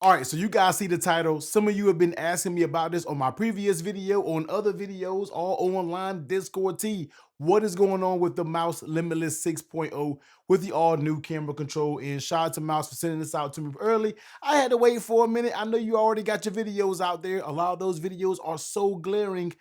All right, so you guys see the title. Some of you have been asking me about this on my previous video, on other videos, all online, Discord T. What is going on with the Mous Limitless 6.0 with the all new camera control? And shout out to Mous for sending this out to me early. I had to wait for a minute. I know you already got your videos out there. A lot of those videos are so glaring,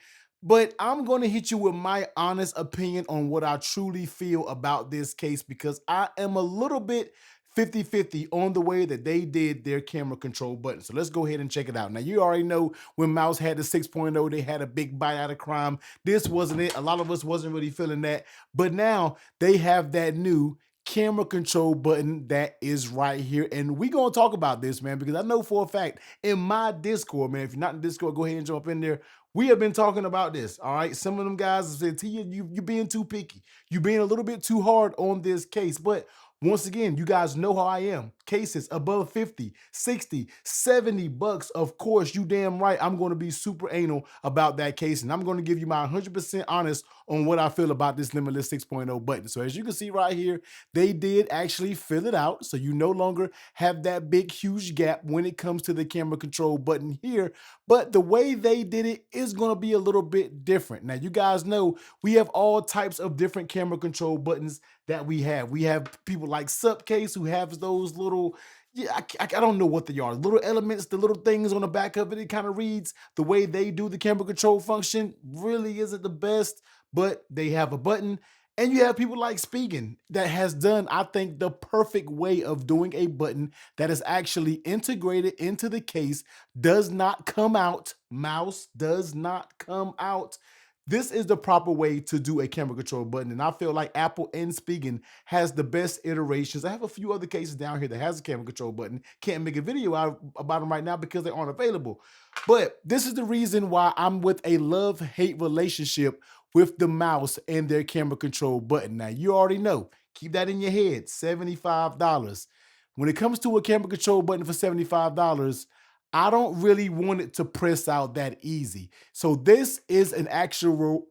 but I'm going to hit you with my honest opinion on what I truly feel about this case because I am a little bit 50-50 on the way that they did their camera control button. So let's go ahead and check it out. Now, you already know when Mous had the 6.0, they had a big bite out of crime. This wasn't it. A lot of us wasn't really feeling that. But now they have that new camera control button that is right here. And we're going to talk about this, man, because I know for a fact in my Discord, man, if you're not in Discord, go ahead and jump in there. We have been talking about this, all right? Some of them guys have said, Tia, you're being too picky. You're being a little bit too hard on this case. But once again, you guys know how I am. Cases above 50, 60, 70 bucks. Of course, you damn right. I'm going to be super anal about that case. And I'm going to give you my 100% honest on what I feel about this Limitless 6.0 button. So as you can see right here, they did actually fill it out. So you no longer have that big, huge gap when it comes to the camera control button here. But the way they did it is going to be a little bit different. Now, you guys know we have all types of different camera control buttons that we have. We have people like Supcase who have those little, yeah, I don't know what they are. Little elements, the little things on the back of it. It kind of reads the way they do the camera control function really isn't the best, but they have a button. And you have people like Spigen that has done, I think, the perfect way of doing a button that is actually integrated into the case, does not come out. Mous does not come out. This is the proper way to do a camera control button. And I feel like Apple and Spigen has the best iterations. I have a few other cases down here that has a camera control button. Can't make a video out about them right now because they aren't available. But this is the reason why I'm with a love-hate relationship with the Mous and their camera control button. Now, you already know. Keep that in your head, $75. When it comes to a camera control button for $75, I don't really want it to press out that easy. So this is an actual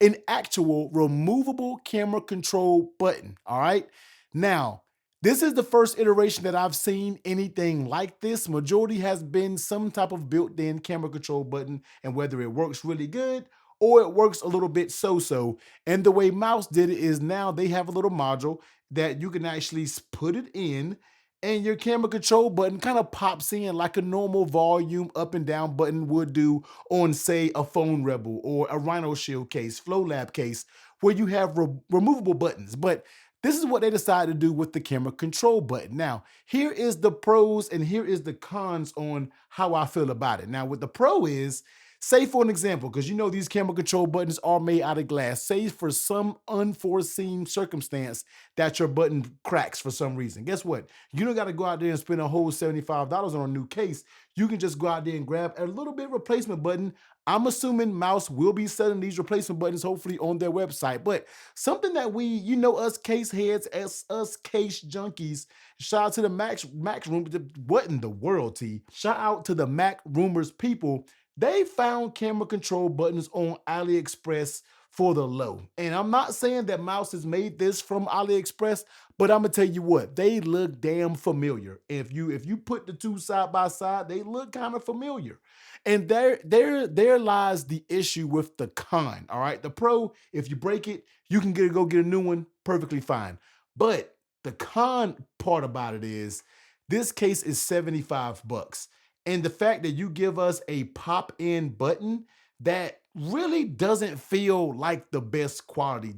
an actual removable camera control button. All right. Now, this is the first iteration that I've seen anything like this. Majority has been some type of built-in camera control button, and whether it works really good or it works a little bit so-so. And the way Mous did it is now they have a little module that you can actually put it in, and your camera control button kind of pops in like a normal volume up and down button would do on, say, a Phone Rebel or a Rhino Shield case, Flow Lab case, where you have removable buttons. But this is what they decided to do with the camera control button. Now, here is the pros and here is the cons on how I feel about it. Now, what the pro is, say for an example, because you know these camera control buttons are made out of glass, say for some unforeseen circumstance that your button cracks for some reason. Guess what? You don't got to go out there and spend a whole $75 on a new case. You can just go out there and grab a little bit replacement button. I'm assuming Mous will be selling these replacement buttons hopefully on their website. But something that we, you know, us case heads, as us case junkies, shout out to the Mac Room, what in the world, T? Shout out to the Mac Rumors people. They found camera control buttons on AliExpress for the low. And I'm not saying that Mous has made this from AliExpress, but I'm gonna tell you what, they look damn familiar. If you put the two side by side, they look kind of familiar. And there lies the issue with the con. All right. The pro, if you break it, you can go get a new one, perfectly fine. But the con part about it is this case is 75 bucks. And the fact that you give us a pop-in button that really doesn't feel like the best quality.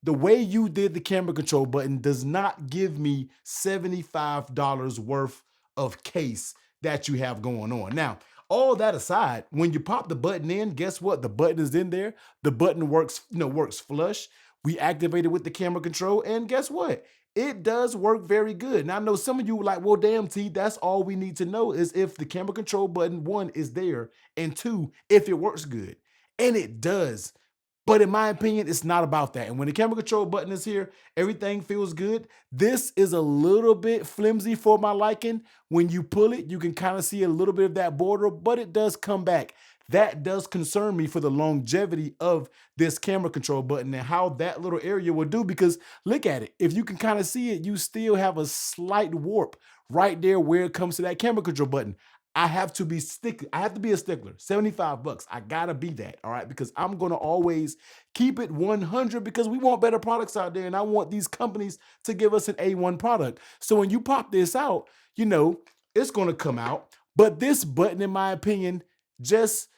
The way you did the camera control button does not give me $75 worth of case that you have going on. Now, all that aside, when you pop the button in, guess what? The button is in there. The button works, works flush. We activate it with the camera control, and guess what? It does work very good. Now, I know some of you were like, well, damn, T, that's all we need to know is if the camera control button, one, is there, and two, if it works good. And it does. But in my opinion, it's not about that. And when the camera control button is here, everything feels good. This is a little bit flimsy for my liking. When you pull it, you can kind of see a little bit of that border, but it does come back. That does concern me for the longevity of this camera control button and how that little area will do, because look at it. If you can kind of see it, you still have a slight warp right there where it comes to that camera control button. I have to be I have to be a stickler. 75 bucks. I gotta be that. All right. Because I'm gonna always keep it 100 because we want better products out there. And I want these companies to give us an A1 product. So when you pop this out, it's gonna come out. But this button, in my opinion, just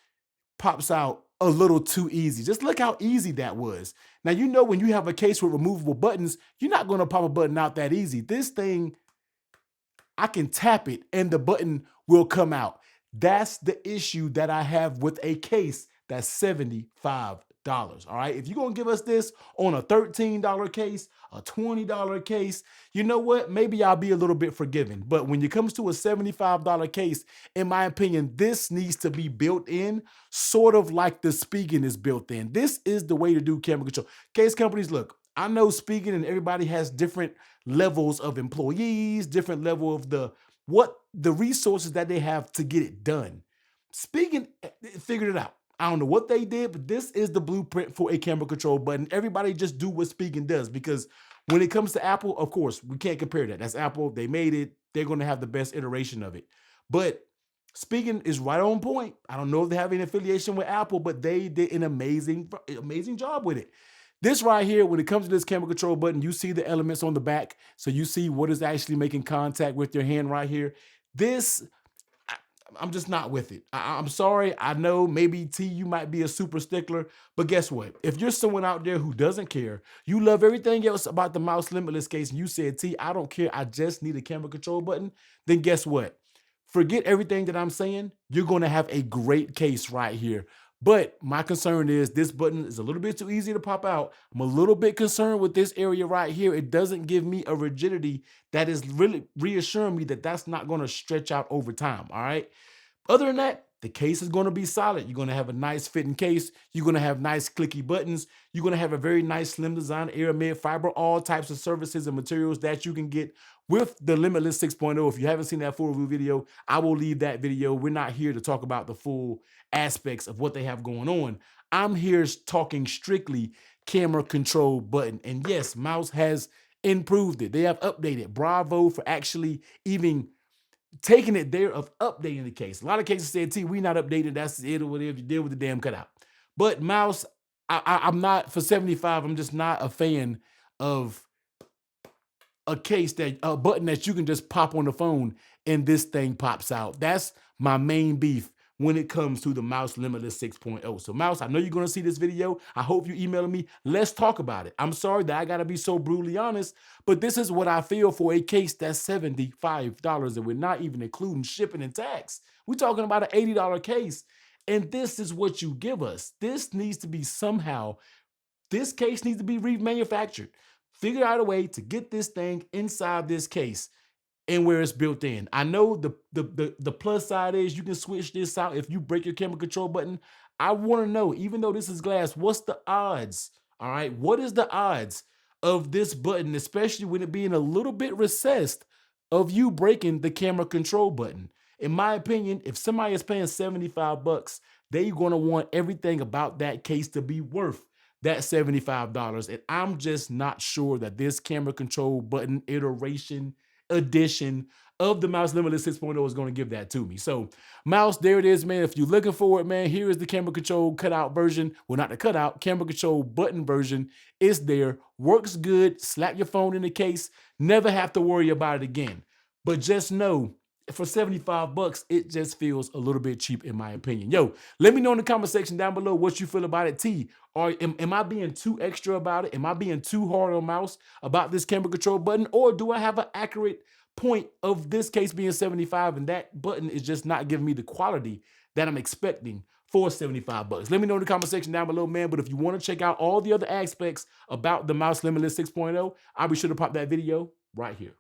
pops out a little too easy. Just look how easy that was. Now, when you have a case with removable buttons, you're not going to pop a button out that easy. This thing, I can tap it and the button will come out. That's the issue that I have with a case that's $75. All right. If you're going to give us this on a $13 case, a $20 case, you know what? Maybe I'll be a little bit forgiving. But when it comes to a $75 case, in my opinion, this needs to be built in, sort of like the Spigen is built in. This is the way to do camera control. Case companies, look, I know Spigen and everybody has different levels of employees, different level of the resources that they have to get it done. Spigen figured it out. I don't know what they did, but this is the blueprint for a camera control button. Everybody just do what Spigen does, because when it comes to Apple, of course, we can't compare that. That's Apple. They made it. They're going to have the best iteration of it. But Spigen is right on point. I don't know if they have any affiliation with Apple, but they did an amazing job with it. This right here, when it comes to this camera control button, you see the elements on the back. So you see what is actually making contact with your hand right here. This, I'm just not with it. I'm sorry. I know maybe T, you might be a super stickler, but guess what? If you're someone out there who doesn't care, you love everything else about the Mous Limitless case, and you said, T, I don't care. I just need a camera control button. Then guess what? Forget everything that I'm saying. You're going to have a great case right here. But my concern is this button is a little bit too easy to pop out. I'm a little bit concerned with this area right here. It doesn't give me a rigidity that is really reassuring me that that's not going to stretch out over time. All right. Other than that, the case is going to be solid. You're going to have a nice fitting case. You're going to have nice clicky buttons. You're going to have a very nice slim design, aramid fiber, all types of surfaces and materials that you can get with the Limitless 6.0. If you haven't seen that full review video, I will leave that video. We're not here to talk about the full aspects of what they have going on. I'm here talking strictly camera control button. And yes, Mous has improved it. They have updated. Bravo for actually even taking it there of updating the case. A lot of cases said, T, we not updated. That's it or whatever. You deal with the damn cutout. But Mous, I'm not, for 75, I'm just not a fan of a button that you can just pop on the phone and this thing pops out. That's my main beef when it comes to the Mous Limitless 6.0. So Mous, I know you're going to see this video. I hope you emailing me. Let's talk about it. I'm sorry that I got to be so brutally honest, but this is what I feel for a case that's $75, and we're not even including shipping and tax. We're talking about an $80 case, and this is what you give us. This needs to be somehow, this case needs to be remanufactured. Figure out a way to get this thing inside this case and where it's built in. I know the plus side is you can switch this out if you break your camera control button. I want to know, even though this is glass, what's the odds? All right, what is the odds of this button, especially when it being a little bit recessed, of you breaking the camera control button? In my opinion, if somebody is paying 75 bucks, they're going to want everything about that case to be worth that $75. And I'm just not sure that this camera control button iteration edition of the Mous Limitless 6.0 is going to give that to me. So Mous, there it is, man. If you're looking for it, man, here is the camera control cutout version. Well, not the cutout, camera control button version. It's there, works good. Slap your phone in the case. Never have to worry about it again. But just know, for 75 bucks, it just feels a little bit cheap in my opinion. Yo, let me know in the comment section down below what you feel about it. T, or am I being too extra about it? Am I being too hard on Mous about this camera control button? Or do I have an accurate point of this case being 75 and that button is just not giving me the quality that I'm expecting for 75 bucks? Let me know in the comment section down below, man. But if you want to check out all the other aspects about the Mous Limitless 6.0, I'll be sure to pop that video right here.